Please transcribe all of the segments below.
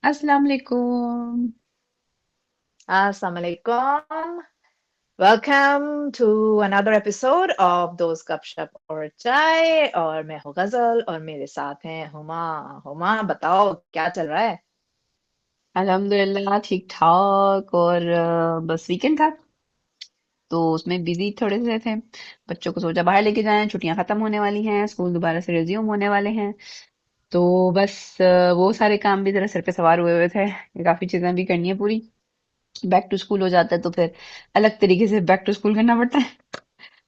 अस्सलाम वालेकुम। Assalamualaikum. Welcome to another episode of दोस्त गपशप और चाय। और मैं हूँ गजल और मेरे साथ हैं हुमा। हुमा, बताओ क्या चल रहा है। अल्हम्दुलिल्लाह ठीक ठाक और बस वीकेंड था तो उसमें बिजी थोड़े से थे। बच्चों को सोचा बाहर लेके जाएं, छुट्टियां खत्म होने वाली हैं, स्कूल दोबारा से रिज्यूम होने वाले हैं। तो बस वो सारे काम भी जरा सर पे सवार हुए हुए थे। काफी चीजें भी करनी है पूरी। बैक टू स्कूल हो जाता है तो फिर अलग तरीके से बैक टू स्कूल करना पड़ता है।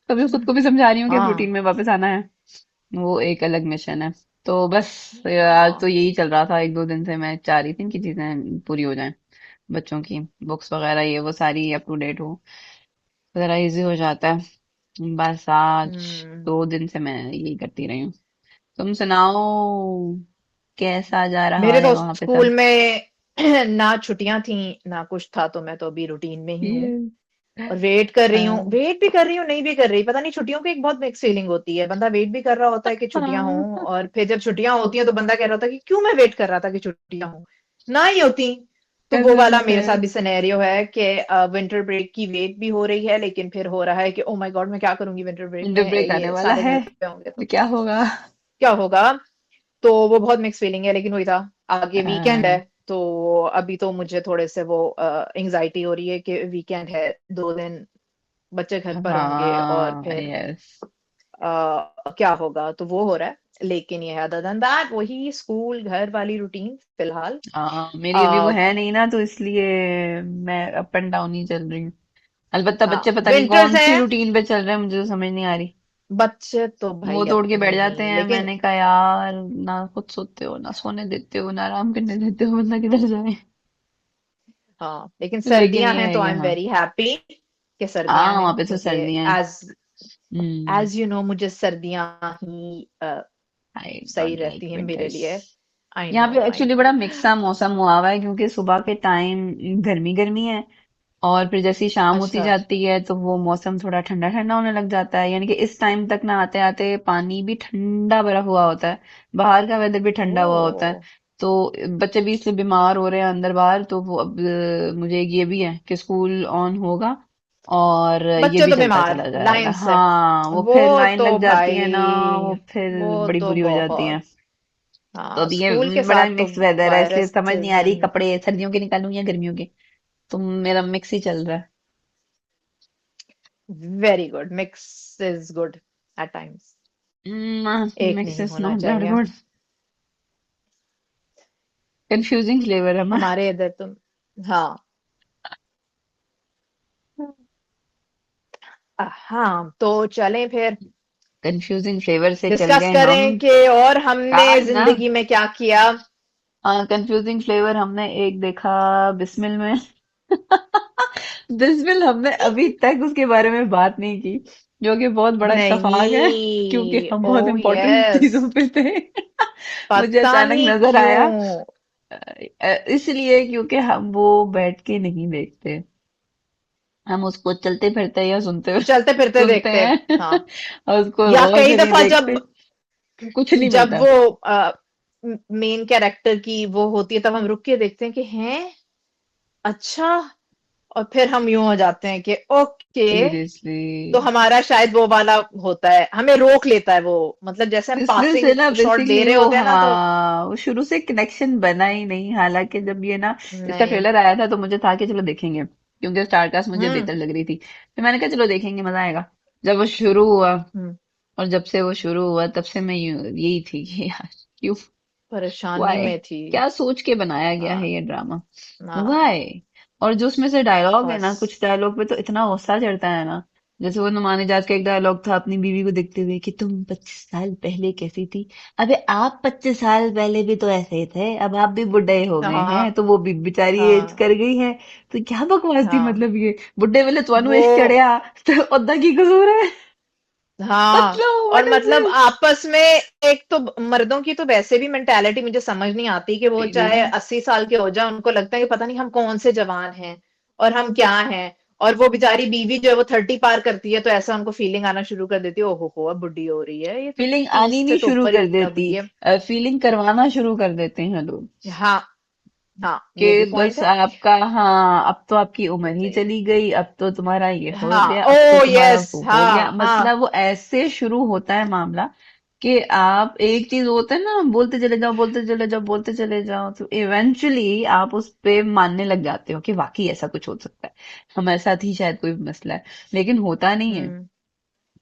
कभी खुद को भी समझा रही हूँ कि अब रूटीन हाँ। में वापस आना है। वो एक अलग मिशन है। तो बस आज तो हाँ। यही चल रहा था। एक दो दिन से मैं चाह रही थी इनकी चीजें पूरी हो जाएं, बच्चों की बुक्स वगैरह ये वो सारी अप टू डेट हो तो जरा इजी हो जाता है। बस आज हम्म। 2 दिन से मैं यही करती रही हूँ। तुम सुनाओ, कैसा जा रहा मेरे है तो वहां पे स्कूल सब? में ना छुट्टियां थी ना कुछ था, तो मैं तो अभी रूटीन में ही हूँ। ये और वेट कर रही हूँ, हाँ। वेट भी कर रही हूँ, नहीं भी कर रही, पता नहीं। छुट्टियों की एक बहुत मिक्स फीलिंग होती है। बंदा वेट भी कर रहा होता है कि छुट्टियां हाँ, हों, और फिर जब छुट्टियां होती हैं तो बंदा कह रहा होता है कि क्यों मैं वेट कर रहा था कि छुट्टियां हों, ना ही होती। तो वो कसम वाला से। मेरे साथ भी सिनेरियो है कि विंटर ब्रेक की वेट भी हो रही है, लेकिन फिर हो रहा है कि ओ माय गॉड, मैं क्या करूंगी विंटर ब्रेक विंटर में, ब्रेक आने ये वाला सारे है घर पे होंगे तो तो क्या होगा? क्या होगा। तो वो बहुत मिक्स फीलिंग है, लेकिन वही था। आगे वीकेंड है, हाँ, तो अभी तो मुझे थोड़े से वो एंजाइटी हो रही है कि वीकेंड है, 2 दिन बच्चे घर पर होंगे, और हाँ, फिर यस। क्या होगा, तो वो हो रहा है। लेकिन ये अदर देन दैट वही स्कूल घर वाली रूटीन फिलहाल। हाँ, मेरी अभी वो आ, है नहीं ना तो इसलिए मैं अप एंड डाउन ही चल रही हूँ। अलबत्ता हाँ, बच्चे पता नहीं विंटर्स कौन सी है। रूटीन पे चल रहे हैं, मुझे तो समझ नहीं आ रही। बच्चे तो वो भाई तोड़ के अपने बैठ जाते ही, हैं। लेकिन मैंने कहा यार, ना खुद सोते हो, ना सोने देते हो, ना आराम करने देते हो, बंदा किधर जाए। हाँ, लेकिन लेकिन सर्दियां ये हैं है तो आई एम यहाँ। वेरी हैप्पी कि सर्दियां हाँ, हैं, वहां पे तो क्योंकि सर्दियां हैं। As hmm. As you know मुझे सर्दियां ही आई सही डोंट लाइक रहती हैं मेरे विंटर्स। लिए। यहाँ पे आई एक्चुअली नो। बड़ा मिक्स सा मौसम हुआ हुआ है क्योंकि सुबह के टाइम गर्मी गर्मी है और फिर जैसी शाम होती अच्छा। जाती है तो वो मौसम थोड़ा ठंडा ठंडा होने लग जाता है। यानी कि इस टाइम तक ना आते आते पानी भी ठंडा बरा हुआ होता है, बाहर का वेदर भी ठंडा हुआ होता है। ओ, तो बच्चे भी इसलिए बीमार हो रहे हैं अंदर बाहर। तो वो अब मुझे एक ये भी है कि स्कूल ऑन होगा और ये बच्चे भी तो चलता बीमार चला जाएगा। लाइन से। हाँ, वो वो फिर लाइन तो लग जाती है ना, भाई, वो फिर वो बड़ी तो बुरी हो जाती है। बहुत। तो हाँ, अभी ये स्कूल के बड़ा साथ तो मिक्स वेदर है इसलिए वायरस समझ नहीं आ रही सीजन। कपड़े सर्दियों के निकालूं या गर्मियों के। तो मेरा मिक्स ही चल रहा है। Very good, mix is good at times. एक मिक्स नहीं इज होना नॉट दैट चाहिए। गुड। कंफ्यूजिंग फ्लेवर है ना। हमारे इधर तो, हाँ। हाँ, तो चलें फिर कंफ्यूजिंग फ्लेवर से चल डिस्कस गए हम करें कि और हमने आज ना। जिंदगी में क्या किया। कंफ्यूजिंग फ्लेवर हमने एक देखा बिस्मिल में। बिस्मिल हमने अभी तक उसके बारे में बात नहीं की, जो कि बहुत बड़ा इत्तेफाक है क्योंकि नहीं, हम ओ बहुत इंपॉर्टेंट यस। चीजों पे थे। मुझे पता अचानक नहीं नजर आया। क्यों। इसलिए क्योंकि हम वो बैठ के नहीं देखते, हम उसको चलते फिरते या सुनते चलते फिरते सुनते देखते। हैं। हाँ। और उसको या गौर कई से नहीं दफा देखते, जब कुछ नहीं जब मिलता। वो मेन कैरेक्टर की वो होती है, तब हम रुक के देखते हैं कि हैं, अच्छा। और फिर हम यूं हो जाते हैं कि ओके। सीरियसली। तो हमारा शायद वो वाला होता है, हमें रोक लेता है वो। मतलब जैसे हम बिस्मिल से पासिंग ना शॉट ले बेसिकली रहे वो, होते हैं ना, तो हाँ, वो शुरू से कनेक्शन बना ही नहीं। हालांकि जब ये ना इसका नहीं। ट्रेलर आया था तो मुझे था कि चलो देखेंगे क्योंकि स्टारकास्ट मुझे हम्म। बेहतर लग रही थी। फिर मैंने कहा चलो देखेंगे, मजा आएगा। जब वो शुरू हुआ हम्म। और जब से वो शुरू हुआ तब से मैं यही थी कि यार क्यों, परेशानी वाई, में थी। क्या सोच के बनाया गया है हाँ। ये ड्रामा, हाँ। वाई। और जो उसमें से डायलॉग है ना, कुछ बस। डायलॉग पे तो इतना गुस्सा चढ़ता है ना। जैसे वो नुमान इजाज का एक डायलॉग था अपनी बीवी को देखते हुए कि तुम 25 साल पहले कैसी थी। अबे आप 25 साल पहले भी तो ऐसे ही थे, अब आप भी बुढ़े हो गए हैं हाँ। तो वो भी बेचारी एज हाँ। कर गई है। तो क्या बकवास थी, हाँ। मतलब ये बुढ़े वाले तुहानू वो, एज चढ़िया तो ओदा की कसूर है। हाँ। मतलब और व्हाट इज मतलब दिस। आपस में, एक तो मर्दों की तो वैसे भी मेंटालिटी मुझे समझ नहीं आती कि वो चाहे सीरियसली। 80 साल के हो जाए, उनको लगता है कि पता नहीं हम कौन से जवान हैं और हम क्या हैं। और वो बेचारी बीवी जो है वो 30 पार करती है, तो ऐसा उनको फीलिंग आना शुरू कर देती है, ओहो हो अब बुढ़ी हो रही है, ये तो फीलिंग आनी 30 नहीं से तो शुरू ऊपर कर ही अब देती, ये। फीलिंग करवाना शुरू कर देते हैं लोग। हाँ। हाँ, कि ये भी बस पॉइंट है। आपका, हाँ अब तो आपकी उम्र ही चली गई, अब तो तुम्हारा ये हो हाँ, गया, अब तो ओ तुम्हारा यस, वो हो गया, हाँ हाँ। मतलब वो ऐसे शुरू होता है मामला कि आप एक चीज होता है ना, बोलते चले जाओ बोलते चले जाओ बोलते चले जाओ, तो इवेंचुअली आप उस पे मानने लग जाते हो कि वाकई ऐसा कुछ हो सकता है, हमारे साथ ही शायद कोई मसला है, लेकिन होता नहीं है। हम्म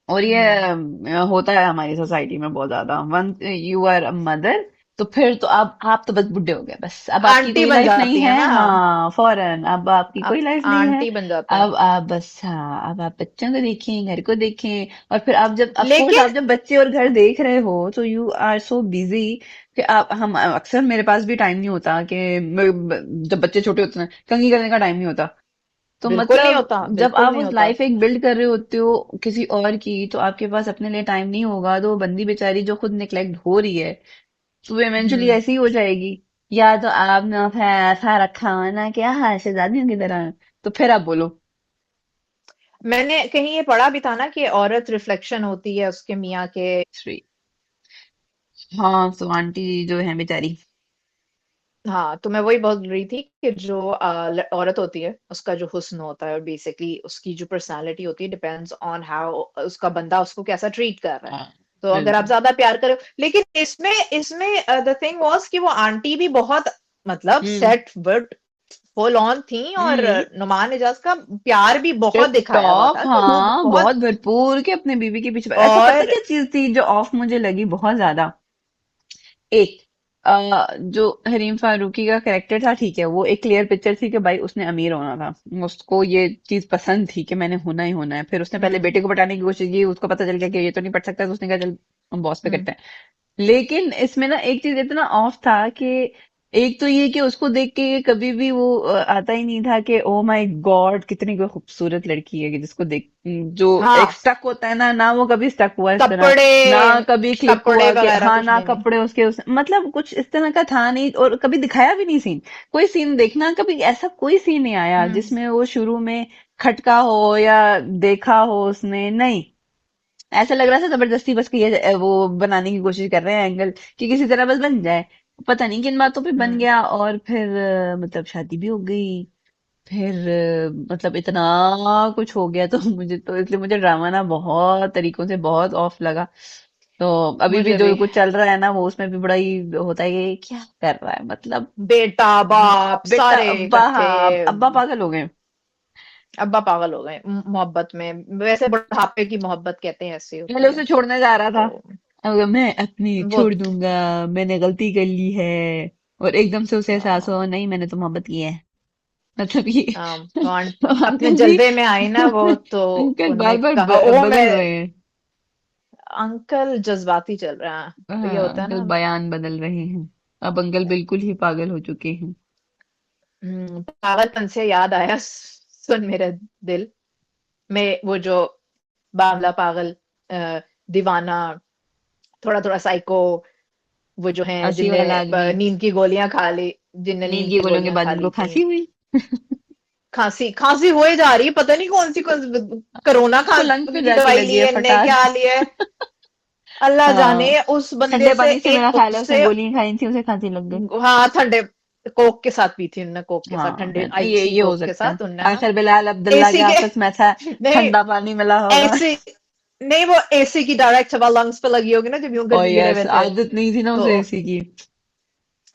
और ये हम्म। होता है हमारी सोसाइटी में बहुत ज्यादा, when you are a mother, तो फिर तो आप तो बस बुड्ढे हो गए, बस अब आपकी आंटी कोई बन लाइफ नहीं जाती है है, ना। हाँ फौरन अब आपकी कोई आप लाइफ नहीं है। आंटी बन जाते हैं। अब आप बस, हाँ अब आप बच्चों को देखें, घर को देखें, और फिर आप जब ऑफ कोर्स लेकिन आप जब बच्चे और घर देख रहे हो तो यू आर सो बिजी कि आप, हम अक्सर, मेरे पास भी टाइम नहीं होता कि जब बच्चे छोटे होते हैं कंघी करने का टाइम नहीं होता, तो बिल्कुल नहीं मतलब होता, जब बिल्कुल आप नहीं उस होता। लाइफ एक बिल्ड कर रहे होते हो किसी और की, तो आपके पास अपने लिए टाइम नहीं होगा, तो वो बंदी बेचारी जो खुद निग्लेक्ट हो रही है, तो वो इवेंचुअली हम्म। ऐसी ही हो जाएगी। या तो आपने फिर ऐसा रखा हो ना कि हाँ शहजादियों की तरह, तो फिर आप बोलो। मैंने कहीं ये पढ़ा भी था ना कि औरत रिफ्लेक्शन होती है उसके मियाँ के। श्री, हाँ सो आंटी जो है बेचारी। हाँ, तो मैं वही बोल रही थी कि जो औरत होती है उसका जो हुस्न होता है और बेसिकली उसकी जो पर्सनालिटी होती है डिपेंड्स ऑन हाउ उसका बंदा उसको कैसा ट्रीट कर रहा है। हाँ तो अगर आप बिल्कुल। ज्यादा प्यार करो, लेकिन इसमें इसमें द थिंग वाज कि वो आंटी भी बहुत मतलब हम्म सेट बट फुल ऑन थी, और हम्म। नुमान इजाज का प्यार भी बहुत टिप दिखाया हुआ टॉप, था कि वो हाँ बहुत। बहुत भरपूर के अपने बीवी के पीछे, अच्छा पता और क्या चीज थी जो ऑफ मुझे लगी बहुत ज्यादा, एक जो हरीम फारूकी का कैरेक्टर था, ठीक है वो एक क्लियर पिक्चर थी कि भाई उसने अमीर होना था, उसको ये चीज पसंद थी कि मैंने होना ही होना है, फिर उसने पहले हम्म बेटे को पटाने की कोशिश की, उसको पता चल गया कि ये तो नहीं पट सकता, तो उसने कहा चल हम बॉस पे हम्म करते हैं। लेकिन इसमें ना एक चीज इतना ऑफ था कि एक तो ये कि उसको देख के ये कभी भी वो आता ही नहीं था कि ओ माय गॉड कितनी कोई खूबसूरत लड़की है, कि जिसको देख जो एक हाँ, स्टक होता है ना, ना वो कभी स्टक हुआ इस तरह, कपड़े ना कभी क्लिक कपड़े हुआ कि वगैरह हाँ, कुछ ना भी नहीं। कपड़े उसके मतलब कुछ इस तरह का था नहीं, और कभी दिखाया भी नहीं सीन, कोई सीन देखना कभी ऐसा कोई सीन नहीं आया हम्म जिसमें वो शुरू में खटका हो या देखा हो उसने, नहीं, ऐसा लग रहा था जबरदस्ती बस कि ये वो बनाने की कोशिश कर रहे हैं एंगल कि किसी तरह बस बन जाए, पता नहीं किन बातों पे बन हम्म। गया, और फिर मतलब शादी भी हो गई, फिर मतलब इतना कुछ हो गया, तो मुझे तो इसलिए मुझे ड्रामा ना बहुत तरीकों से बहुत ऑफ लगा। तो अभी भी मुझे जो भी। कुछ चल रहा है ना, वो उसमें भी बड़ा ही होता है कि क्या कर रहा है, मतलब बेटा बाप बेटा सारे अब्बा, इकट्ठे। हाँ अब्बा पागल हो गए। अब्बा पागल हो गए मोहब्बत में, वैसे बुढ़ापे की मोहब्बत कहते हैं ऐसी पहले होती है। उसे छोड़ने जा रहा था, तो अब मैं अपनी वो छोड़ दूंगा, मैंने गलती कर ली है, और एकदम से उसे एहसास हाँ, हो नहीं मैंने तो मोहब्बत की है, मतलब ये तो अपने अंकल जी, जलवे में आई ना वो, तो अंकल बार उनने बार कहा ओ मैं। बदल रहे हैं, अंकल जज्बाती चल रहा है, तो ये हाँ होता है अंकल ना। बयान बदल रहे हैं, अब अंकल बिल्कुल ही पागल हो चुके हैं। पागलपन से याद आया, सुन मेरे दिल में वो जो बावला पागल, दीवाना, थोड़ा थोड़ा साइको, वो जो हैं अस्सी जिनने वाला आदमी, नींद की गोलियां खा ली, जिनने नींद नींद की की गोलियों के गोलियां बाद खा इनको ली थी। खांसी हुई, खांसी खांसी होए जा रही है, पता नहीं कौन सी कोरोना उसको लंग्स पे खांसी की जाके दवाई लगी ली है है इनने, फटाक। क्या लिया है अल्लाह जाने। हाँ उस बंदे ठंडे से पानी से मेरा एक ख्याल है उसने उससे, गोलियां खाई थी, उसे खांसी लग गई। हाँ ठंडे कोक के साथ पी थी उनने, कोक के साथ हाँ ठंडे है ये आइसी हो कोक के सकता है, साथ उनने ना। आखिर बिलाल अब्दुल्ला के एसी के आपस में ऐसा नहीं, ठंडा पानी मिला होगा। एसी नहीं, वो एसी की डायरेक्ट हवा लंग्स पे लगी होगी ना जब यूं और गिरे यस हुए थे। आदत नहीं थी ना तो उसे एसी की।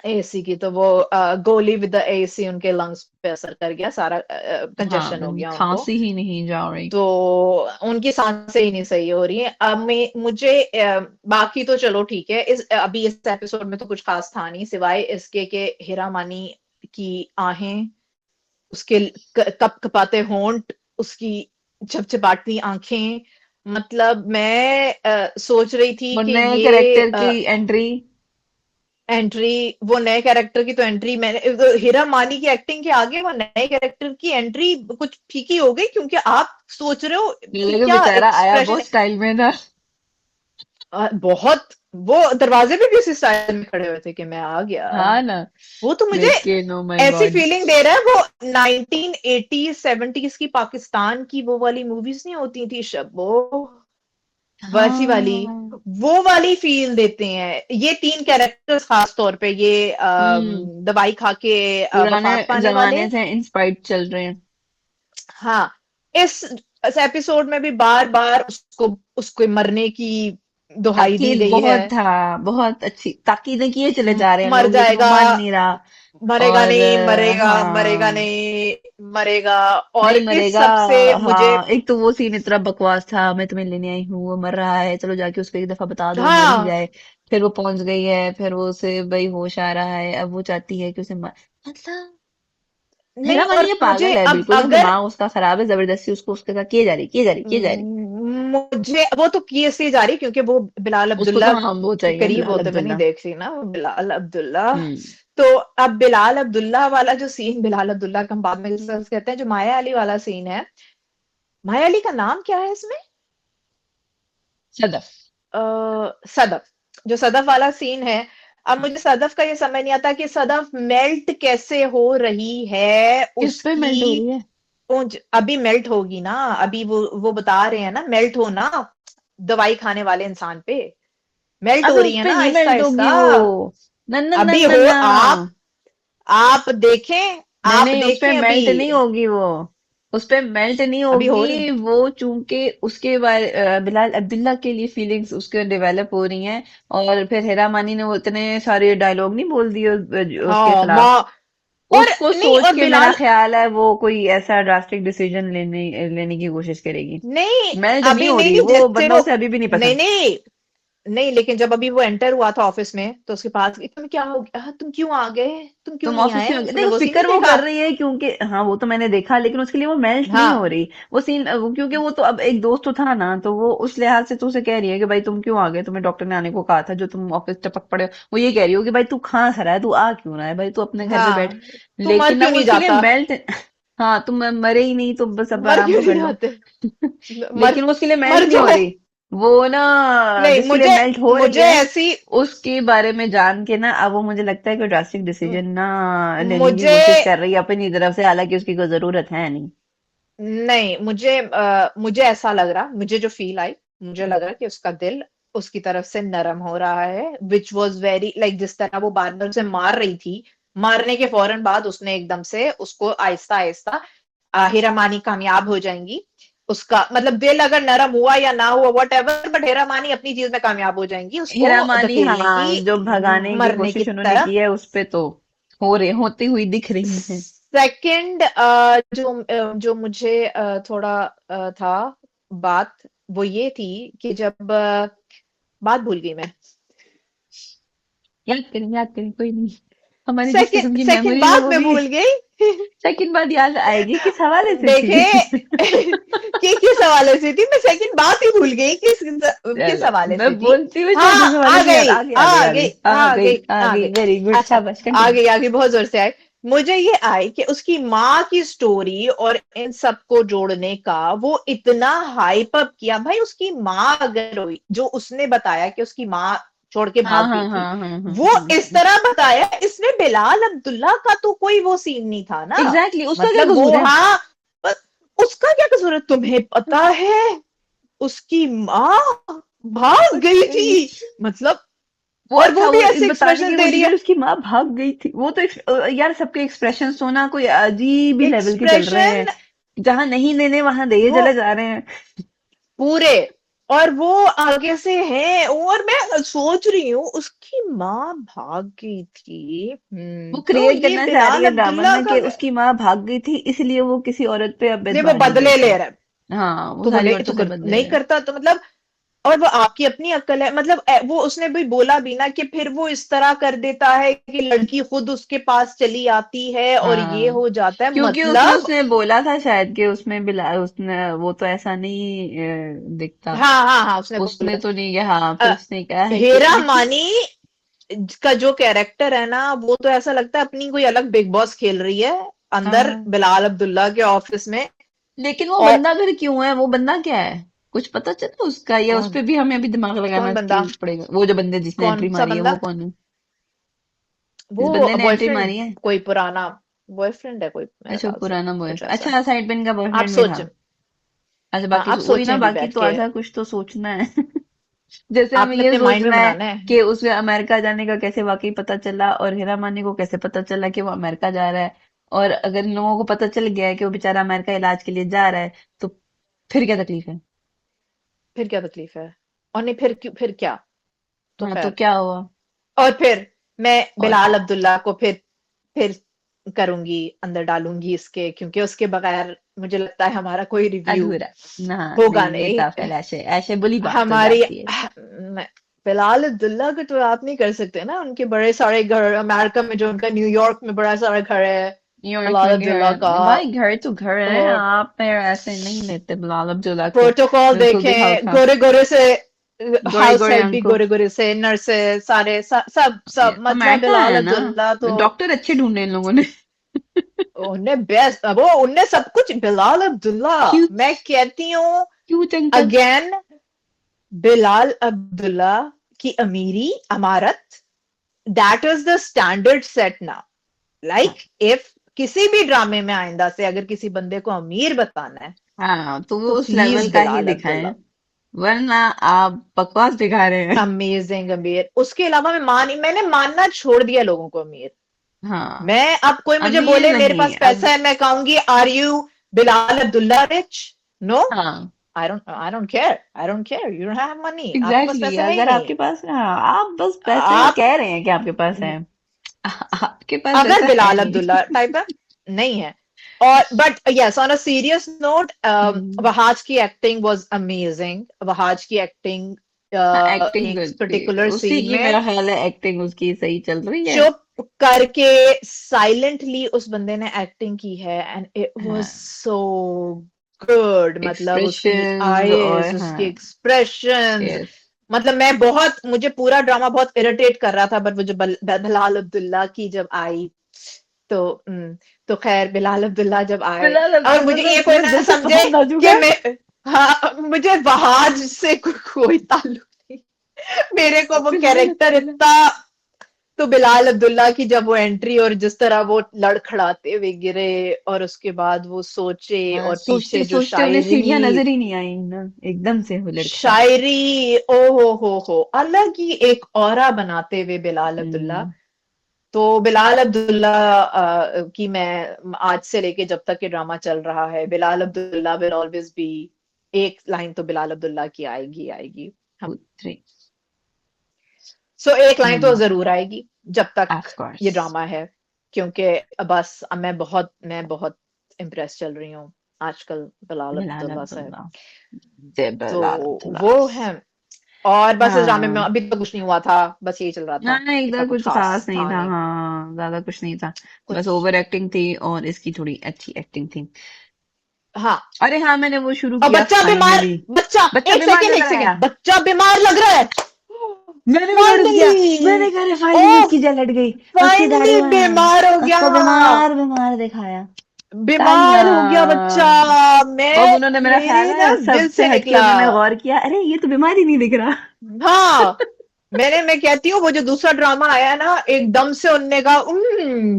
एसी की तो वो गोली विद द एसी उनके लंग्स पे असर कर गया, सारा हाँ कंजेशन हो गया उनको। खांसी ही नहीं जा रही। तो उनकी सांसें ही नहीं सही हो रही है। अब मैं मुझे बाकी तो चलो ठीक है, इस अभी इस एपिसोड में तो कुछ खास था नहीं सिवाय इसके के हीरा मानी की आहें, उसके कप कपाते होंठ, उसकी झपझपाती आंखें, मतलब मैं सोच रही थी और कि नए ये कैरेक्टर की एंट्री, एंट्री, वो नए कैरेक्टर की तो एंट्री, मैंने हीरा मानी की एक्टिंग के आगे वो नए कैरेक्टर की एंट्री कुछ फीकी हो गई, क्योंकि आप सोच रहे हो कि लगे क्या बेचारा आया एक्सप्रेशन। बहुत स्टाइल में था। बहुत, वो दरवाजे पे भी उसी स्टाइल में खड़े हुए थे कि मैं आ गया। हाँ ना, वो तो मुझे लेकिन ओ माय ऐसी गॉड, फीलिंग दे रहा है वो 1980s 70s की पाकिस्तान की वो वाली मूवीज नहीं होती थी शब्बो, वैसी वाली। हाँ वो वाली फील देते हैं ये तीन कैरेक्टर्स, खास तौर पे ये हम्म। दवाई खा के पुराने वफात पाने वाले। जमाने से इंस्पायर्ड चल रहे हैं। हाँ, इस एपिसोड में भी बार बार उसको उसको मरने की दुहाई दी ताकीद गई है। बहुत था, बहुत अच्छी ताकीदें किए चले जा रहे हैं मर लोग, लेकिन वो जाएगा, मान नहीं रहा। मरेगा और नहीं, मरेगा मरेगा हाँ, नहीं, मरेगा। और नहीं इस मरेगा। सब से मुझे, हाँ, एक तो वो सीन इतना बकवास था, मैं तुम्हें लेने आई हूँ, वो मर रहा है, चलो जाके उसको एक दफा बता दो मर ही हाँ, जाए। फिर वो पहुंच गई है, फिर वो उसे भाई होश आ रहा है, अब वो चाहती है कि उसे मतलब हेरा नहीं। मानी और ये मुझे पागल है अब बिल्कुल ना, अगर दिमाग उसका खराब है, जबरदस्ती उसको उसके साथ किए जा रही, किए जा रही, किए जा रही। मुझे वो तो किए से जा रही, क्योंकि वो बिलाल उसको तो अब्दुल्ला हाँ वो के चाहिए करीब बिलाल होते हुए नहीं अब्दुल्ला। देख रही ना, बिलाल अब्दुल्ला। हम्म। तो अब बिलाल अब्दुल्ला वाला जो सीन, बिलाल अब्दुल्ला का हम बाद में डिस्कस कहते हैं, जो माया अली वाला सीन है, माया अली का नाम क्या है इसमें? सदफ। सदफ। जो सदफ वाला सीन है, अब मुझे सदफ का ये समझ नहीं आता कि सदफ मेल्ट कैसे हो रही है किस पे उसकी। मेल्ट हो रही है? अभी मेल्ट होगी ना, अभी वो बता रहे हैं ना, मेल्ट होना दवाई खाने वाले इंसान पे मेल्ट हो अबे रही उस है पे ना, नहीं आहिस्ता मेल्ट आहिस्ता। होगी वो। न न न अभी न हो, न। आप देखें, नहीं आप नहीं, उस पे देखें अभी। मेल्ट नहीं होगी वो। उस पे मेल्ट नहीं अभी हो रही, होगी वो, चूंकि उसके बारे बिलाल अब्दुल्ला के लिए फीलिंग्स उसके डेवलप हो रही हैं। और फिर हेरा मानी ने वो इतने सारे डायलॉग नहीं बोल दिए उसके हाँ खिलाफ। माँ। और उसको नहीं, सोच और के मेरा बिलाल, ख्याल है वो कोई ऐसा ड्रास्टिक डिसीजन लेने लेने की कोशिश करेगी। नहीं, मेल्ट नहीं अभी हो नहीं रही नहीं, वो, जैसे बंदा वो, उसे अभी भी नहीं नहीं पसंद। नहीं नहीं, लेकिन जब अभी वो एंटर हुआ था ऑफिस में, तो उसके पास गई, तुम क्या हो गया, तुम क्यों आ गए, तुम क्यों तुम नहीं ऑफिस आए, में उसने देखो, वो सीन नहीं फिक्र वो देखा? कर रही है क्योंकि हाँ वो तो मैंने देखा, लेकिन उसके लिए वो मेल्ट नहीं हो हाँ रही। वो सीन क्योंकि वो तो अब एक दोस्त तो था ना, तो वो उस लिहाज से तो उसे कह रही है कि भाई तुम क्यों आ गए, तुम्हें डॉक्टर ने आने को कहा था, जो तुम ऑफिस टपक पड़े हो। वो ये कह रही हो कि भाई तू कहाँ खड़ा है, तू आ क्यों रहा है भाई, तू अपने घर पे बैठ। हाँ, तुम मर लेकिन ना क्यों वो नहीं उसके लिए जाता, मेल्ट हाँ तुम मरे ही नहीं, तुम बस अब मर आराम क्यों तो कर नहीं लो। जाते, मर लेकिन वो उसके लिए मेल्ट मर नहीं हो जाओ। रही। वो ना नहीं, जिसके लिए मुझे मेल्ट हो रही मुझे है ऐसी, उसके बारे में जान के ना, अब वो मुझे लगता है कि ड्रास्टिक डिसीजन ना लेने की मुझे कोशिश कर रही है अपनी तरफ से, हालांकि उसकी कोई जरूरत है नहीं। नहीं, मुझे ऐसा लग रहा, मुझे जो फील आई, मुझे लग रहा कि उसका दिल उसकी तरफ से नरम हो रहा है, विच वॉज वेरी लाइक, जिस तरह वो बार बार उसे मार रही थी, मारने के फौरन बाद उसने एकदम से उसको आहिस्ता आहिस्ता, हीरा मानी कामयाब हो जाएंगी, उसका मतलब दिल अगर नरम हुआ या ना हुआ वट एवर, बट हीरा मानी अपनी चीज में कामयाब हो जाएंगी उसको हीरा मानी धकेलने की, हाँ, जो भगाने की मरने की कोशिश उन्होंने तरफ। की है उस पे तो होती हुई दिख रही है। सेकंड, जो मुझे थोड़ा था बात, वो ये थी कि जब बात भूल गई मैं। याद करें कोई नहीं, हमारी जिस किस्म सेकंड की सेकंड मेमोरीज है बात वो मैं भी भूल गई। सेकंड बाद याद आएगी, किस हवाले से थी। देखे कि किस हवाले से थी, मैं सेकंड बात ही भूल गई, किस चलो, हवाले मैं से थी। बोलती हुई तो हाँ, जिस हवाले आ से याद गई आ गई, आ गई, आ आ गई गई, आ आ गई, गई आ आ गई, गई। वेरी गुड, अच्छा, शाबाश, आ कंटिन्यू। गई आ गई, बहुत जोर से आई। मुझे ये आई कि उसकी माँ की स्टोरी और इन सबको जोड़ने का वो इतना हाइप अप किया, भाई उसकी माँ अगर हुई, जो उसने बताया कि उसकी माँ छोड़ के हाँ भाग हाँ गई थी, हाँ हाँ हाँ वो इस तरह बताया, इसमें बिलाल अब्दुल्ला का तो कोई वो सीन नहीं था ना। एग्जैक्टली, उसका क्या मतलब वो, कसूर है? हाँ, पर उसका क्या कसूर है, तुम्हें पता है उसकी माँ भाग गई थी, मतलब, वो और अच्छा, वो भी वो इस ऐसे बताने की एक्सप्रेशन दे कोशिश रही करी है, उसकी माँ भाग गई थी, वो तो यार सबके एक्सप्रेशन तो ना कोई अजीब ही लेवल के चल रहे हैं। एक्सप्रेशन, जहां नहीं देने वहां दिए वो चले जा रहे हैं। पूरे, और वो आगे से है, और मैं सोच रही हूँ उसकी माँ भाग गई थी, वो तो क्रिएट ये करना चाह रही बिलाल है ड्रामा अब्दुल्ला ना का, कि उसकी माँ भाग गई थी इसलिए वो किसी औरत पे अब ने वो एतबार नहीं बदले करता। ले रहा है। हाँ, वो तो वो सारी नहीं, औरतों से बदले नहीं रहे हैं। करता तो मतलब, और वो आपकी अपनी अक्ल है, मतलब वो उसने भी बोला भी ना कि फिर वो इस तरह कर देता है कि लड़की खुद उसके पास चली आती है और ये हाँ, हो जाता है, क्योंकि उसमें मतलब। उसने बोला था शायद कि उसमें बिला उसने वो तो ऐसा नहीं दिखता। हाँ हाँ हाँ, उसने उसने बोला तो नहीं कहा, हाँ, फिर अ, उसने कहा है कि हेरा मानी का जो कैरेक्टर है ना, वो तो ऐसा लगता है अपनी कोई अलग बिग बॉस खेल रही है अंदर हाँ, बिलाल अब्दुल्ला के ऑफिस में। लेकिन वो और बंदा फिर क्यों है, वो बंदा क्या है? कुछ पता चला उसका, या उस कौन, पे भी हमें अभी दिमाग लगाना कौन बंदा, पड़ेगा? वो जो बंदे जिसने कौन एंट्री सा मारी है वो बंदा? कौन है? जिस वो बंदे ने एंट्री बॉयफ्रेंड, मारी है? कोई पुराना बॉयफ्रेंड है कोई, मेरे अच्छा, ख्याल से पुराना कुछ बॉयफ्रेंड, ऐसा। अच्छा, साइड पेन का आप बॉयफ्रेंड भी था। सोच, अच्छा, हाँ बाकी आप वही ना, सोचें अभी बाकी बैठ तो के, आधा कुछ तो सोचना है। जैसे हमें आपने ये अपने माइंड में सोचना है बनाना है। कि उसे अमेरिका जाने का कैसे वाकई पता चला, और हीरा मानी को कैसे पता चला कि वो अमेरिका जा रहा है। और अगर इन लोगों को पता चल गया है कि वो बेचारा अमेरिका इलाज के लिए जा रहा है, तो फिर क्या तकलीफ है? फिर क्या तकलीफ है? और नहीं, फिर क्यों, फिर क्या? तो हाँ, तो खैर। क्या हुआ? और फिर मैं और बिलाल क्या? अब्दुल्ला को फिर करूंगी, अंदर डालूंगी इसके, क्योंकि उसके बगैर मुझे लगता है हमारा कोई रिव्यू अधूरा। ना, होगा नहीं, ये नहीं। तो फिर ऐसे ऐसे बुरी बात हो हमारी जाती है। बिलाल अब्दुल्ला को तो आप नहीं कर सकते ना, उनके बड़े सारे घर अमेरिका में, जो उनका न्यूयॉर्क में बड़ा सारा घर है न्यूयॉर्क बिलाल में अब्दुल्ला का। घर भाई, घर तो घर है, और आप फिर ऐसे नहीं लेते बिलाल अब्दुल्ला को प्रोटोकॉल बिल्कुल भी देखें, हल्का। गोरे गोरे से गोरे हाउस गोरे हेल्प भी अंकल। गोरे गोरे से, नर्सेस सारे सब ये सब, मतलब अमेरिका बिलाल है ना, अब्दुल्ला तो डॉक्टर अच्छे ढूंढे इन लोगों ने। उनने बेस्ट, वो उनने सब कुछ। बिलाल अब्दुल्ला, क्यों? मैं कहती हूँ क्यों अंकल? अगेन, बिलाल अब्दुल्ला की अमीरी, अमारत, that is the standard set ना। हाँ, लाइक इफ किसी भी ड्रामे में आइंदा से अगर किसी बंदे को अमीर बताना है, हाँ, तो वो तो उस लेवल प्लीज का ही बिलाल दिखाएं, अब्दुल्ला। वरना आप बकवास दिखा रहे हैं। अमेजिंग अमीर। उसके अलावा मैंने मानना छोड़ दिया लोगों को अमीर। हाँ, मैं अब कोई मुझे अमीर बोले मेरे नहीं पास अब। पैसा है, मैं कहूंगी are you Bilal Abdullah rich? No, हाँ, I don't care, I don't care, you don't have money, आपके पास एग्जैक्टली पैसा है ही अगर नहीं। आपके पास, हाँ, आप बस पैसे आप कह रहे हैं कि आपके पास है। आपके पास अगर ऐसा है बिलाल नहीं। अब्दुल्ला टाइप है, नहीं है। और but yes, on a serious note, hmm. Wahaj की एक्टिंग वाज अमेजिंग। वहाज की एक्टिंग हाँ, एक्टिंग एक गुड थी। पर्टिकुलर उसी सीन की में मेरा ख्याल है एक्टिंग उसकी सही चल रही है। चुप करके साइलेंटली उस बंदे ने एक्टिंग की है, एंड इट वाज हाँ, सो गुड। मतलब उसकी एक्सप्रेशंस और आईज, हाँ। उसकी एक्सप्रेशंस, यस। मतलब मैं बहुत, मुझे पूरा ड्रामा बहुत इरिटेट कर रहा था, बट मुझे बिलाल अब्दुल्ला की जब आई तो तो खैर बिलाल अब्दुल्ला जब आए, फिलहाल और अब्दुल्ला मुझे तो ये कोई तुम्हें ना दिल से समझे बहुत नाजुक कि है। मैं, हाँ, मुझे वहाज से कोई ताल्लुक नहीं। मेरे को वो फिलहाल कैरेक्टर अब्दुल्ला। इतना, तो बिलाल अब्दुल्ला की जब वो एंट्री, और जिस तरह वो लड़खड़ाते हुए गिरे, और उसके बाद वो सोचे, हाँ, और सोचते पीछे जो सोचते उन्हें सीढ़ियां शायरी, नजर ही नहीं आई ना, एकदम से वो लड़खड़ाए। शायरी, ओ हो, अलग ही एक ऑरा बनाते हुए बिलाल अब्दुल्ला। हम्म। तो बिलाल अब्दुल्ला की मैं आज से लेके जब तक ये ड्रामा चल रहा है, Bilal Abdullah will always be, एक लाइन तो बिलाल अब्दुल्ला की आएगी आएगी। हम, थ्री। सो एक लाइन तो हम्म। जरूर आएगी जब ऑफ तक कोर्स। ये ड्रामा है, क्योंकि बस अब मैं बहुत इम्प्रेस चल रही हूँ आजकल बिलाल बिलाल अब्दुल्ला से। अब्दुल्ला। जय तो बिलाल अब्दुल्ला। वो है। और बस इस ड्रामे में हाँ। अभी तो कुछ नहीं हुआ था, बस यही चल रहा था, हाँ, इतना इधर कुछ कुछ खास खास नहीं था था, नहीं हाँ, ज्यादा कुछ नहीं था। बस कुछ। ओवर एक्टिंग थी और इसकी थोड़ी अच्छी एक्टिंग थी। हाँ। अरे हाँ, मैंने वो शुरू और किया बच्चा बीमार, फाइनली। बच्चा, बच्चा एक बीमार सेकेंड एक नजर सेकेंड, आया। बच्चा बीमार लग रहा है। मैंने भी नोटिस किया। फाइनली, मैंने कहा, अरे ओ फाइनली उसकी जल हट गई। उसकी दाढ़ी फाइनली में बीमार हो गया, उसको बीमार बीमार दिखाया। बीमार हो गया बच्चा। तालियां। अब मैं, उन्होंने, मेरा ख्याल मेरे है, ना दिल सबसे से हटके निकला। उन्होंने गौर किया, अरे ये तो बीमार ही नहीं दिख रहा। हाँ, मैं कहती हूँ वो जो दूसरा ड्रामा आया ना, एकदम से उनने कहा,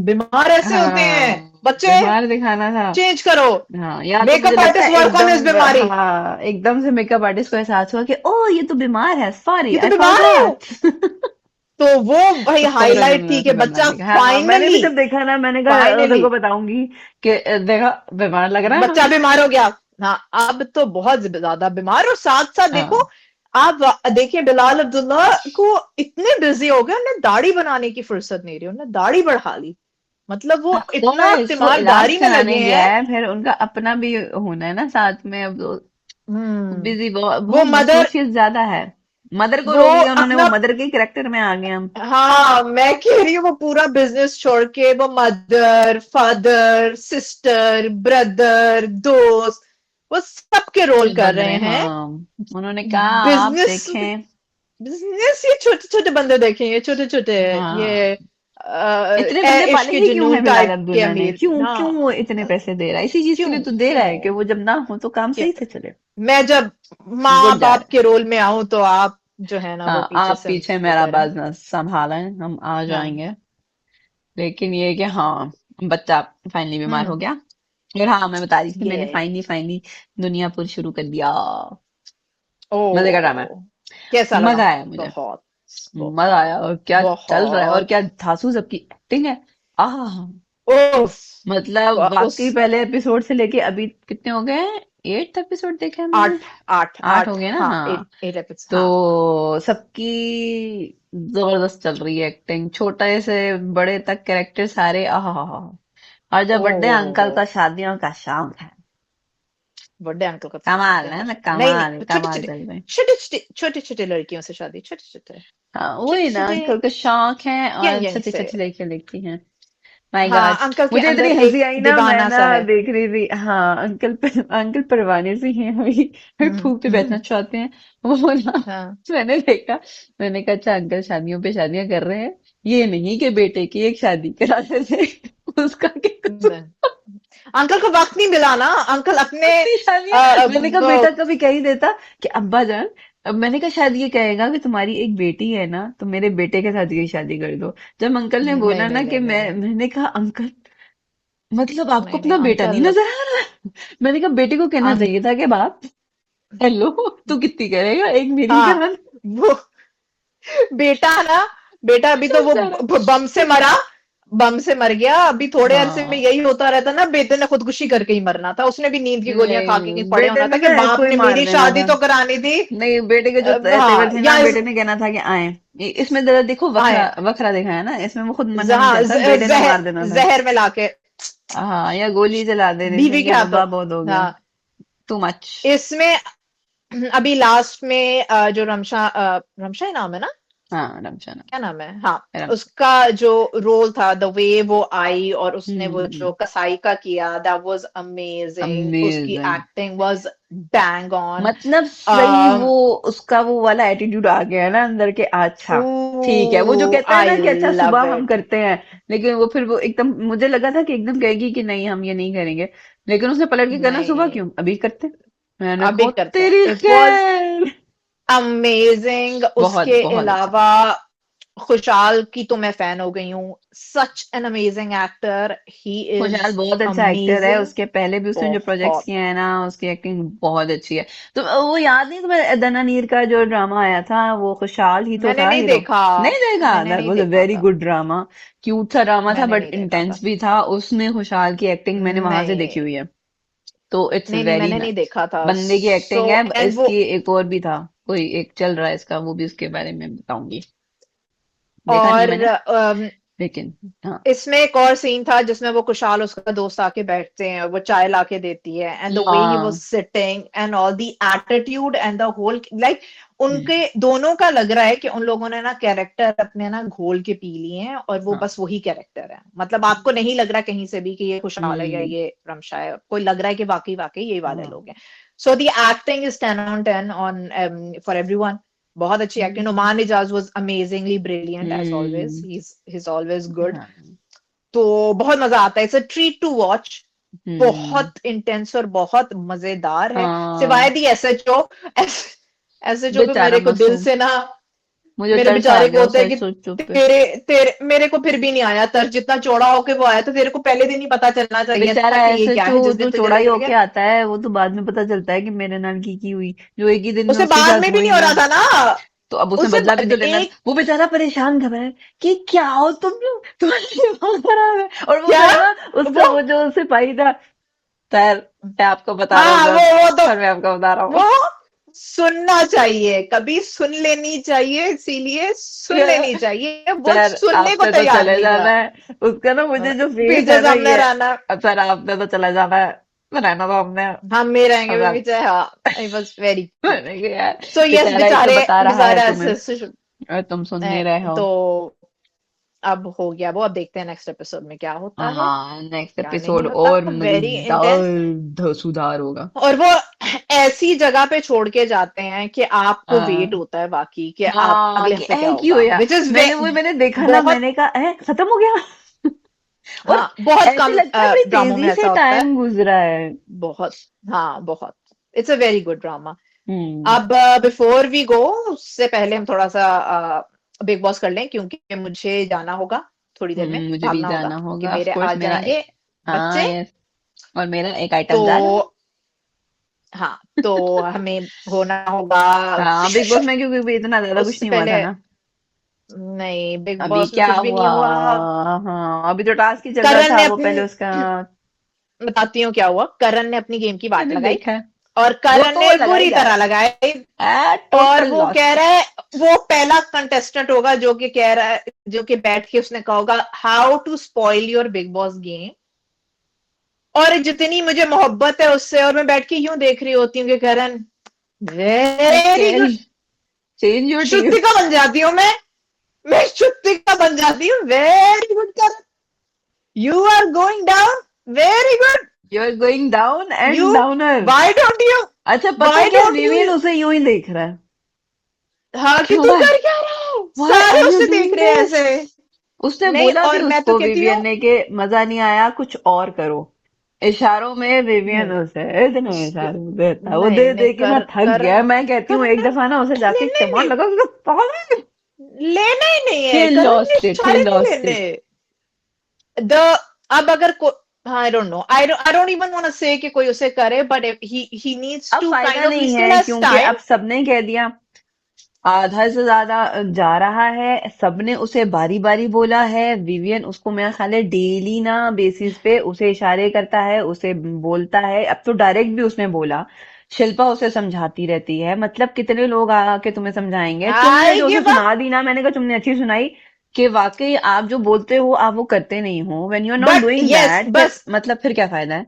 बीमार ऐसे होते हैं हाँ, बच्चे, बीमार दिखाना था। चेंज करो, हाँ, या तो मुझे मेकअप लगता आर्टिस्ट है वर्क ऑन इस एकदम, बीमारी। हाँ, एकदम से मेकअप आर्टिस्ट को एहसास हुआ कि ओ ये तो बीमार है, सॉरी ये तो आई बीमार है। फॉरगॉट। तो वो भाई तो फिर हाईलाइट उन्होंने थी उसे कि बीमार बच्चा देखा। हाँ, मैंने भी फाइनली, जब देखा ना, मैंने कहा तेरे फाइनली को बताऊंगी कि देखा, बीमार लग रहा बच्चा है। बीमार हो गया। हाँ, अब तो बहुत ज्यादा बीमार, और साथ साथ देखो, हाँ, आप देखिए बिलाल अब्दुल्ला को इतने बिजी हो गए, उन्हें दाढ़ी बनाने की फुर्सत नहीं रही, उन्हें दाढ़ी बढ़ा ली। मतलब वो ऑफ इतना कोर्स वो इलाज तीमारदारी में कराने लगे गया हैं। है, फिर उनका अपना भी होना है ना साथ में, अब वो हम्म। बिजी, बहुत वो बहुत मदर, मसरूफियत ज्यादा है। मदर को वो रोक दिया उन्होंने, वो अपना, मदर के कैरेक्टर में आ गए हम। हाँ मैं कह रही हूँ, वो पूरा बिजनेस छोड़ के वो मदर, फादर, सिस्टर, ब्रदर, दोस्त, वो सबके रोल सब कर बन रहे रहे, हैं। हाँ। उन्होंने कहा आप बिजनेस, देखें। बिजनेस, ये छोटे छोटे बंदे देखेंगे, छोटे छोटे, ये हाँ, इतने ए बंदे पाले इश्क ही क्यों जुनून है बिलाल टाइप के अब्दुल्ला ने? अमीर। क्यों हाँ, क्यों वो इतने पैसे दे रहा है? इसी चीज के क्यों, लिए तो दे रहा है कि क्यों, वो जब ना हो तो काम क्यों? सही से चले। मैं जब गुड माँ जा बाप रहा है। के रोल में आऊं, तो आप जो है ना वो हाँ, पीछे आप से पीछे वो मेरा करें। बिजनेस संभालें, हम आ हाँ। जाएंगे। लेकिन ये कि हाँ, बच्चा फाइनली बीमार हो हम्म। गया। और हाँ, मैं बता रही थी, मैंने ये, फाइनली फाइनली दुनियापुर शुरू कर दिया। ओ, मजे का ड्रामा है। कैसा लगा? मजा आया मुझे, बहुत मजा बहुत आया। और क्या चल रहा है, और बहुत। क्या धांसू सबकी एक्टिंग है। आह, उफ, मतलब उस वाकई पहले एपिसोड से लेके अभी कितने हो गए हैं, 8th एपिसोड देखे हैं मैंने। आठ, आठ 8 हो आठ, गए ना, हाँ, हाँ। एट एट एपिसोड, तो हाँ। सबकी जबरदस्त चल रही है एक्टिंग, छोटे से बड़े तक कैरेक्टर सारे, आहा। और ओ जब बर्थडे अंकल हो, का शादियों का शौक है, बर्थडे अंकल का कमाल शादियों है का ना, शौक है। नहीं कमाल नहीं, छोटे कमाल छोटे चल रहे हैं। छोटे छोटे छोटे छोटे लड़कियों से शादी, छोटे छोटे हाँ वही छोटे ना, छोटे अंकल का शौक है यंग और यंग छोटी से। छोटी लड़कियां लिखती हैं। माय हाँ, गॉड, अंकल के मुझे इतनी अंदर हंसी एक आई ना, मैं दीवाना ना सा है। देख रही थी। हाँ, अंकल परवाने से ही हैं अभी, अभी फूक पे बैठना हम्म, चाहते हैं वो ना। हाँ। मैंने देखा, मैंने कहा अच्छा अंकल शादियों पे शादियां कर रहे हैं, ये नहीं कि बेटे की एक शादी करा देते उसका क्या कसूर। नहीं, अंकल को वक्त नहीं मिला ना, अंकल अपने अपनी शादियां, मैंने कहा बेटा कभी कह ही देता कि अब्बा जान, अब मैंने कहा शायद ये कहेगा कि तुम्हारी एक बेटी है ना, तो मेरे बेटे के साथ ये शादी कर दो। जब अंकल ने नहीं बोला नहीं ना कि नहीं नहीं नहीं मैंने कहा अंकल, मतलब आपको नहीं नहीं अपना बेटा नहीं अंकल। नजर आ रहा। मैंने कहा बेटे को कहना अंक, चाहिए था कि बाप, हेलो, तू कितनी करेगा, एक मेरी हाँ, करा दे। वो बेटा ना, बेटा अभी तो वो बेचारा। बम से मरा, बम से मर गया। अभी थोड़े अरसे में हाँ, यही होता रहता ना, बेटे ने खुदकुशी करके ही मरना था, उसने भी नींद की गोलियां खा के नहीं कहीं पड़े बेटे होना था ने कि ना बाप इसको ही ने मार मेरी देना शादी था। तो करानी थी। नहीं, बेटे के जो तेवर हाँ, थे ना, या बेटे ने कहना था कि आए। इसमें जरा देखो, आए, वखरा वखरा दिखाया है ना, इसमें वो खुद मना नहीं करता, बेटे ने जहर, मार देना था। जहर में लाके हाँ, या गोली चला देनी थी बीवी कि के हाथों। बाबा बहुत हो गया, हाँ, टू मच। इसमें अभी लास्ट में जो रमशा, रमशा ही नाम है ना, हाँ, रमजान। क्या नाम है, हाँ, रम उसका जो रोल था, द वे वो आई और उसने वो हम्म, जो कसाई का किया, दैट वाज अमेजिंग, उसकी amazing. Acting was bang on. मतलब सही, वो उसका वो वाला एटीट्यूड आ गया है ना अंदर के, अच्छा ठीक है। वो जो कहता है आई ना कि अच्छा लव सुबह हम इट। करते हैं, लेकिन वो फिर वो एकदम, मुझे लगा था कि एकदम कहेगी कि नहीं हम ये नहीं करेंगे, लेकिन उसने पलट के कहना सुबह नहीं, क्यों, अभी करते हैं। मैंने अभी कहा करते हैं, तेरी इट वाज खैर। अमेजिंग। बहुत उसके बहुत अच्छा। अलावा खुशहाल की तो मैं फैन हो गई हूँ, such an amazing actor, he is खुशहाल बहुत अच्छा एक्टर है, अमेजिंग। उसके पहले भी उसने जो प्रोजेक्ट्स बहुत। किए हैं ना, उसकी एक्टिंग बहुत अच्छी है। तो वो याद नहीं तुम्हें, दनानीर का जो ड्रामा आया था, वो खुशहाल ही तो मैंने था नहीं हीरो। देखा, नहीं देखा, मैंने दैट नहीं वाज अ देखा वेरी था, गुड ड्रामा। क्यूट सा ड्रामा था मैंने बट नहीं देखा था। इंटेंस भी था, उसमें खुशहाल की एक्टिंग मैंने वहां से देखी नहीं हुई है। तो इट्स नहीं नहीं, वेरी मैंने नहीं नाइस। देखा था, बंदे की सो एक्टिंग है। एंड वो, इसकी एक और भी था, कोई एक चल रहा है इसका, वो भी उसके बारे में बताऊंगी। देखा नहीं है और मैंने, लेकिन हाँ। इसमें एक और सीन था जिसमें वो कुशाल उसका दोस्त आके बैठते हैं और वो चाय लाके देती है, and the way he was हाँ। Sitting and all the attitude and the whole, like hmm, उनके दोनों का लग रहा है कि उन लोगों ने ना कैरेक्टर अपने ना घोल के पी लिए हैं और वो हाँ। बस वही कैरेक्टर है, मतलब आपको नहीं लग रहा कहीं से भी कि ये खुशहाल है या हम्म, ये रमशा है, कोई लग रहा है कि वाकई वाकई ये वाले हाँ। लोग हैं। So the acting is 10 on 10 on for everyone. बहुत अच्छी acting. Hmm, Nauman Ijaz was amazingly brilliant as always, hmm, he is always good. हाँ। तो बहुत मजा आता है, it's a treat to watch. Hmm, बहुत इंटेंस और बहुत मजेदार है, सिवाय हाँ। दी एसएचओ। एसएचओ पे बेचारा मेरे को दिल मासूम, से ना, मुझे मेरे तरस आ बेचारे को गया होता उस है कि सोचो पे। तेरे तेरे मेरे को फिर भी नहीं आया तर, जितना चौड़ा होके वो आया था तेरे को पहले दिन ही पता चलना चाहिए था बेचारा कि ये ऐसे क्या जो है, जिस जो दिन से चौड़ा चले ही होके गए। आता है, वो तो बाद में पता चलता है कि मेरे नाल की हुई, जो एक ही दिन में उसे उसके बाद साथ में भी नहीं हुई हो ना। रहा था ना, तो अब उसने उसे बदला भी तो लेना था। एक, वो बेचारा परेशान घबरा है कि क्या हो तुम लोग, तुम्हारा दिमाग खराब है। और वो क्या, था ना, उसका वो, वो जो सिपाही था, खैर मैं आपको बता रहा हूँ हाँ, जब, वो तो, पर मैं आपको बता रहा हूँ। वो सुनना चाहिए, कभी सुन लेनी चाहिए, इसीलिए सुन लेनी चाहिए, वो सर सुनने को आपने तो तैयार चले नहीं था। जाना है, उसका ना मुझे जो फेस पीछे है ना सामने ये, रहना, अब सर आपने तो चले जाना है, रहना तो हमने। हम में रहेंगे अब भी आप, पीछे, हाँ। It was very cute. मैंने कहा यार, सो यस, बेचारा ही तो बेचारे बता रहा है बेचारा तुम्हें, ऐसे और तुम सुन नहीं रहे हो। तो अब हो गया वो, अब देखते हैं नेक्स्ट एपिसोड में क्या होता है, हाँ, नेक्स्ट क्या नहीं एपिसोड होता। और वेरी इंटेंस। मजेदार सुधार होगा। और वो ऐसी जगह पे छोड़ के जाते हैं कि आपको वेट हाँ, होता है बाकी कि आप हाँ अगले कि हफ्ते क्या ऐ की हो होगा, यार। विच इज मैंने देखा ना, बहुत, मैंने कहा ऐ खत्म हो गया। और हाँ, बहुत ऐसे कम लगता है बड़ी ड्रामों में तेजी ऐसा से होता है। टाइम गुजरा है। बहुत, हाँ, बहुत। It's a very good drama. Hmm, अब बिफोर वी गो, उससे पहले हम थोड़ा सा बिग बॉस कर लें, क्योंकि मुझे जाना होगा थोड़ी देर में, मुझे भी भागना होगा जाना क्योंकि होगा ऑफ मेरे कोर्स, आ मेरा, जाएंगे हाँ बच्चे। यस, और मेरा एक तो आइटम जा रहा है। हाँ, तो हमें होना होगा। हाँ, बिग बॉस में क्योंकि भी इतना ज्यादा कुछ उससे नहीं हुआ था पहले ना। नहीं, बिग अभी बॉस में क्या कुछ भी हुआ? नहीं हुआ। हाँ, अभी तो टास्क ही चल रहा करण था, ने वो पहले अपनी उसका। बताती हूँ क्या हुआ। करण ने अपनी गेम की बात मैंने लगाई देखा है। और वो करण तो ने लगाई बुरी जा तरह रहा लगाई। है, और टोटल वो कह लॉस। रहा है, वो पहला कंटेस्टेंट होगा जो कि कह रहा है, जो कि बैठ के उसने कहा होगा how to spoil your Bigg Boss game. और जितनी मुझे मोहब्बत है उससे, और मैं बैठ के यूं देख रही होती हूँ कि Karan I very can good. Change your team. Shrutika बन जाती हूँ मैं श्रुतिका बन जाती हूँ। Very good Karan, you are going down, very good. You are going down you and downer. Why don't you अच्छा, पता है वाई क्या, डोंट यू विवियन उसे यूं ही देख रहा है। हाँ कि क्यों? तू वाई? कर क्या रहा है, व्हाई सारे आर यू उसे देख डूइंग रहे हैं दिस? ऐसे। उसने नहीं, बोला भी और मैं तो उसको, कहती हूँ विवियन ने, कि मजा नहीं आया, कुछ और करो। इशारों में विवियन नहीं उसे इतने इशारे देता है, वो नहीं दे नहीं दे के मैं थक गया। करण मैं कहती हूँ एक करण दफा ना उसे जाके लेना ही चमाट नहीं, लगा उसको पागल। लेना ही नहीं है, ही करण ने लॉस्ट इट, ही इशारे नहीं लॉस्ट लेने। इट। द अब अगर को I don't know, I don't even want to say कि कोई उसे करे, बट ही नीड्स अब टू फायदा काइंड ऑफ, ही नहीं स्टिल है, हैज क्योंकि टाइम। अब सबने कह दिया। आधा से ज्यादा जा रहा है, सबने उसे बारी बारी बोला है। विवियन उसको, मेरा ख्याल है, डेली ना बेसिस पे उसे इशारे करता है, उसे बोलता है। अब तो डायरेक्ट भी उसने बोला। शिल्पा उसे समझाती रहती है। मतलब कितने लोग आके तुम्हें समझाएंगे? तुमने आई जो उसे गिव अप। सुना दी ना, मैंने कहा तुमने अच्छी सुनाई। कि वाकई आप जो बोलते हो आप वो करते नहीं हो, when you are not but doing yes, that, फिर बस मतलब फिर क्या फायदा है?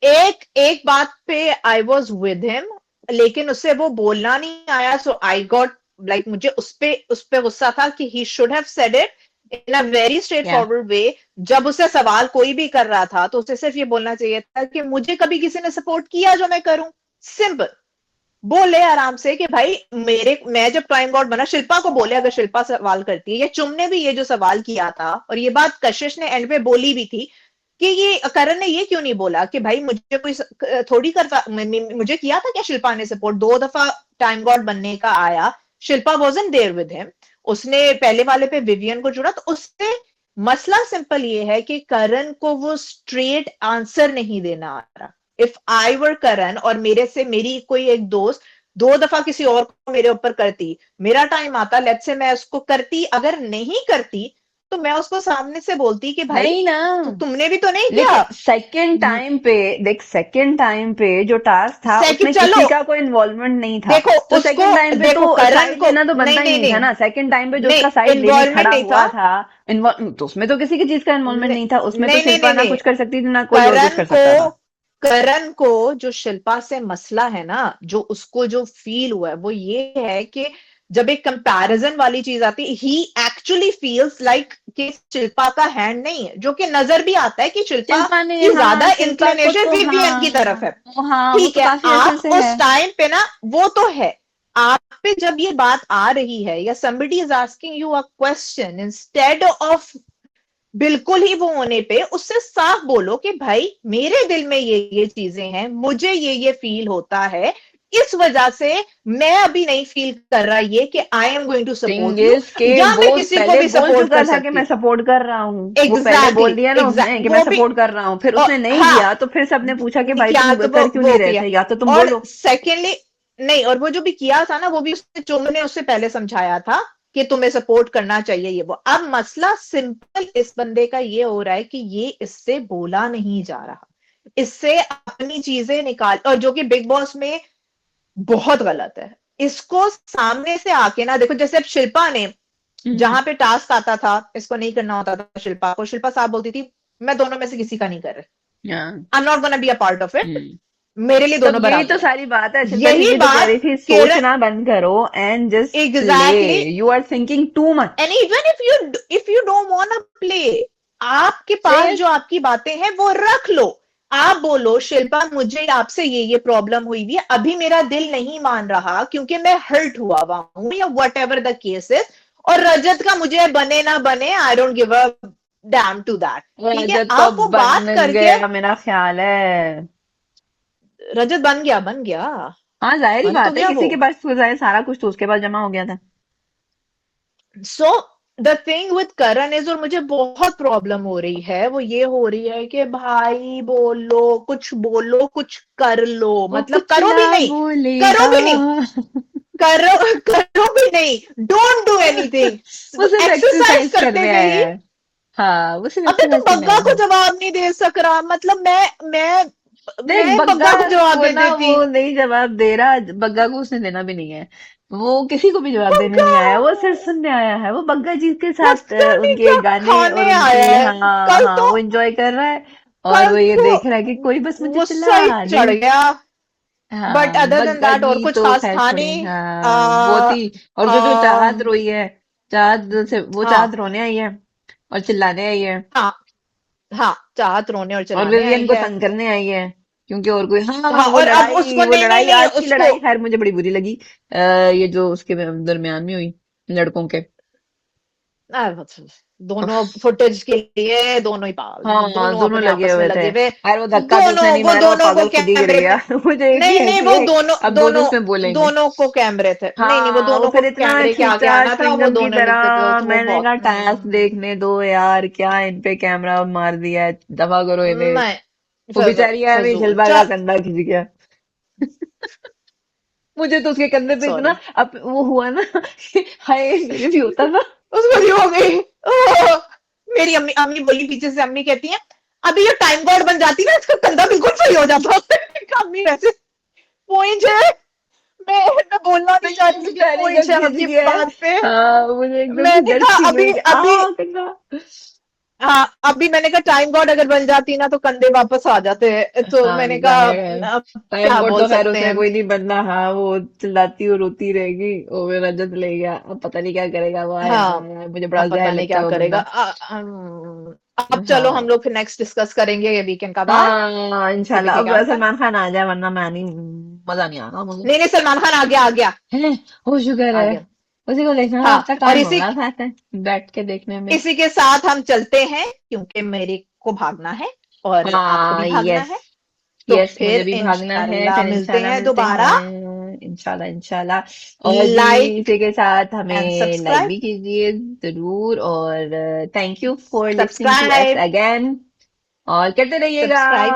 एक एक बात पे आई वॉज विद हिम, लेकिन उससे वो बोलना नहीं आया, सो आई गॉट लाइक, मुझे उस पे गुस्सा था कि he should have said it in a very straight क्या? फॉरवर्ड वे। जब उसे सवाल कोई भी कर रहा था तो उसे सिर्फ ये बोलना चाहिए था कि मुझे कभी किसी ने सपोर्ट किया जो मैं करूं। सिंपल बोले आराम से कि भाई मैं जब टाइम गॉड बना, शिल्पा को बोले, अगर शिल्पा सवाल करती है, या चुम ने भी ये जो सवाल किया था, और ये बात कशिश ने एंड पे बोली भी थी कि ये करण ने ये क्यों नहीं बोला कि भाई मुझे कोई थोड़ी करता, मुझे किया था क्या शिल्पा ने सपोर्ट, 2 दफा टाइम गॉड बनने का आया। Shilpa wasn't there with him. उसने पहले वाले पे विवियन को जुड़ा, तो उससे मसला सिंपल ये है कि करण को वो स्ट्रेट आंसर नहीं देना आ रहा। इफ आई वर करण और मेरे से मेरी कोई एक दोस्त 2 दफा किसी और को मेरे ऊपर करती, मेरा टाइम आता, लेट से मैं उसको करती, अगर नहीं करती तो मैं उसको सामने से बोलती कि भाई नहीं ना। तुमने भी तो नहीं लेकिन किया। सेकंड टाइम पे, देख, सेकंड टाइम पे जो टास्क था सेकंड उसमें चलो, किसी का कोई इन्वॉल्वमेंट नहीं था। देखो तो उसको, सेकंड टाइम पे देखो तो करण साइड को, लेना तो बनता नहीं ही नहीं नहीं था नहीं ना। सेकंड टाइम पे जो नहीं, उसका साइड लेने इन्वॉल्वमेंट खड़ा नहीं हुआ था। था, इन्वॉल्व तो उसमें तो किसी की चीज का इन्वॉल्वमेंट नहीं नहीं था। उसमें तो नहीं नहीं शिल्पा नहीं ना नहीं। कुछ कर सकती थी, ना कोई और कुछ करण कर को सकता था। करण को जो शिल्पा से मसला है ना, जो उसको जो फील हुआ है वो ये है कि जब एक कंपैरिजन वाली चीज आती है, ही एक्चुअली फील्स लाइक कि शिल्पा का हैंड नहीं है, जो कि नजर भी आता है कि शिल्पा शिल्पा ने, की हाँ, ज्यादा शिल्पा को इंक्लिनेशन तो, विवियन की तरफ है। हाँ हाँ, वो ठीक तो है, काफी अरसे आप से है। उस टाइम पे ना, वो तो है, आप पे जब ये बात आ रही है, या somebody is asking you a question, instead of बिल्कुल ही वो होने पे उससे साफ बोलो कि भाई मेरे दिल में ये चीजें हैं, मुझे ये फील होता है, इस वजह से मैं अभी नहीं फील कर रहा ये कि I am going to thing support you, is के या वो मैं किसी को पहले भी बोल सपोर्ट चुका कर था कि सकती मैं हूँ। सपोर्ट कर रहा हूँ। वो पहले एग्जैक्टली बोल दिया ना उसने कि मैं वो भी, सपोर्ट कर रहा हूँ, फिर और उसने नहीं हाँ, किया तो फिर सबने पूछा कि भाई क्या तुम तो कर क्यों नहीं वो रहे किया। थे, या तो तुम और बोलो। सेकेंडली, नहीं, और वो जो भी किया था ना, वो भी उसने, चुंग ने उससे पहले समझाया था कि तुम्हें सपोर्ट करना चाहिए ये वो। अब मसला सिंपल इस बंदे का ये हो रहा है कि ये इससे बोला नहीं जा रहा, इससे अपनी चीजें निकाल, और जो कि बिग बॉस में बहुत गलत है। इसको सामने से आके ना देखो, जैसे अब शिल्पा ने, हम्म। जहां पे टास्क आता था इसको नहीं करना होता था शिल्पा को, शिल्पा साहब बोलती थी मैं दोनों में से किसी का नहीं कर रही, हाँ। I am not gonna be a part of it, hmm. मेरे लिए तो दोनों यही तो बराबर है। सारी बात है। शिल्पा यही दीदी तो कह बात रही थी किरण, सोचना बंद करो and just play. Exactly, you are thinking too much. And even if you don't want to play, आपके पास फिर जो आपकी बातें हैं वो रख लो। आप बोलो शिल्पा मुझे आपसे ये प्रॉब्लम हुई हुई है, अभी मेरा दिल नहीं मान रहा क्योंकि मैं हर्ट हुआ हूं, या whatever the case is, और रजत का मुझे बने ना बने, I don't give a damn to that. ठीक है, रजत तो आप वो बात बन करके, गया, मेरा ख्याल है। रजत बन गया, बन गया, हाँ, जाहिर ही बन तो बात है, गया वो। किसी के पास तो जाहिर सारा कुछ तो उसके पास जमा हो गया था। So the thing with Karan is, और मुझे बहुत प्रॉब्लम हो रही है, वो ये हो रही है कि भाई बोलो कुछ कर लो, वो मतलब कुछ करो ना भी नहीं, करो बोलेगा। भी नहीं, करो करो भी नहीं, डोंट डू वो एनीथिंग, सिर्फ एक्सरसाइज एक्सरसाइज करते करने हुए आया ही। है। हाँ, वो सिर्फ अबे तो एक्सरसाइज करने बग्गा आया को है। जवाब नहीं दे सक रहा, मतलब देख, मैं बग्गा बग्गा को जवाब को दे ना देती। वो नहीं जवाब दे रहा, बग्गा को उसने देना भी नहीं है। वो किसी को भी जवाब देने बग्गा नहीं आया, वो सिर्फ सुनने आया है। वो बग्गा जी के साथ पता नहीं उनके क्या गाने और खाने उनकी, आया है। हाँ कल हाँ, तो वो एंजॉय कर रहा है। और कल वो ये तो देख रहा है कि कोई बस मुझे गुस्सा ही चिल्ला दे। चढ़ गया। बट हाँ, अदर देन बग्गा दैट और जी कुछ तो खास खैर था छोड़े, नहीं। हाँ वो आ, थी। और जो जो आ, चाहत रोई है, चाहत से वो चाहत हाँ रोने आई है और चिल्लाने आई है। हाँ हाँ, चाहत रोने और और चिल्लाने विवियन आई को है। तंग करने आई है। क्योंकि और कोई, हाँ हाँ, वो और अब लड़ाई, उसको वो नहीं नहीं लड़ाई, नहीं आज की उसको, लड़ाई खैर मुझे बड़ी बुरी लगी। ये जो उसके दरमियान में हुई, लड़कों के। दोनों फुटेज के लिए दोनों ही पाल, हाँ, दोनों दोनों अपने लगे आपस में हुए थे। लगे हुए। यार वो धक्का तो उसने नहीं वो मारा, वो दोनों को पागल खुद ही गिर कैमरे पे, गया। मुझे एक ही नहीं नहीं हंसी वो है। दोनों अब दोनों दोनों उसमें बोलेंगे। दोनों को कैमरे थे, नहीं नहीं वो हाँ, वो दोनों को फिर इतना कैमरे के आगे खींचा आना था, वो च्युइंगम की दोनों लगे थे, तरह। तो वो मैंने बहुत कहा टास्क देखने दो यार, क्या इन पे कैमरा मार दिया है, दफा करो इन्हें। मैं वो बेचारी है, भी फजूल जलवा का चल, कंधा खिंच गया। मुझे तो उसके कंधे पे इतना सॉरी, अब वो हुआ ना कि हाय मेरे भी होता ना। उसको भी हो गई। ओह! मेरी अम्मी अम्मी बोली पीछे से, अम्मी कहती हैं, अभी ये टाइम गॉड बन जाती ना, इसका कंधा बिल्कुल सही हो जाता। अम्मी वैसे पोइंट है, मैं बोलना नहीं चाह नहीं, रही थी कि बेचारी का पोइंट है खिंच आपकी गया है। बात पे। हाँ, मुझे एकदम से मैंने जर्ज कहा थी अभी मैं कि अभी कंधा। हाँ, अभी मैंने कहा टाइम गॉड अगर बन जाती ना तो कंधे वापस आ जाते हैं, तो हाँ, मैंने कहा जाहिर है। अब टाइम क्या कोड बोल तो खैर सकते उसमें हैं। कोई नहीं बनना। हाँ, वो चिल्लाती और रोती रहेगी। वो मेरा रजत ले गया, अब पता नहीं क्या करेगा वो। आया हाँ, हाय हाय, मुझे बड़ा अब जहर पता नहीं लगता क्या है वो करेगा। बंदा। अब चलो हम हाँ लोग फिर नेक्स्ट डिस्कस करेंगे ये वीकेंड का बाद, हाँ, टीवी इंशाल्लाह के अब क्या होता है। सलमान खान आ जाए, वरना मैं नहीं, मजा नहीं आना मुझे। नहीं नहीं, सलमान खान आ गया आ गया है, वो शुक्र आ है। गया। उसी को देखना था, हाँ, अब तक और टाइम हो रहा था ऐसे बैठ के देखने में। इसी के साथ हम चलते हैं, क्योंकि मेरे को भागना है और आपको भी हाँ, भागना यस। है। तो यस, मुझे फिर भी भागना है, इंशाल्लाह फिर मिलते इंशाल्लाह हैं मिलते दोबारा। हैं, इंशाल्लाह इंशाल्लाह। और जी, लाइक इसी के साथ एंड हमें लाइक सब्सक्राइब, भी कीजिए जरूर। और thank you for listening to us subscribe again. और करते रहिएगा। सब्सक्राइब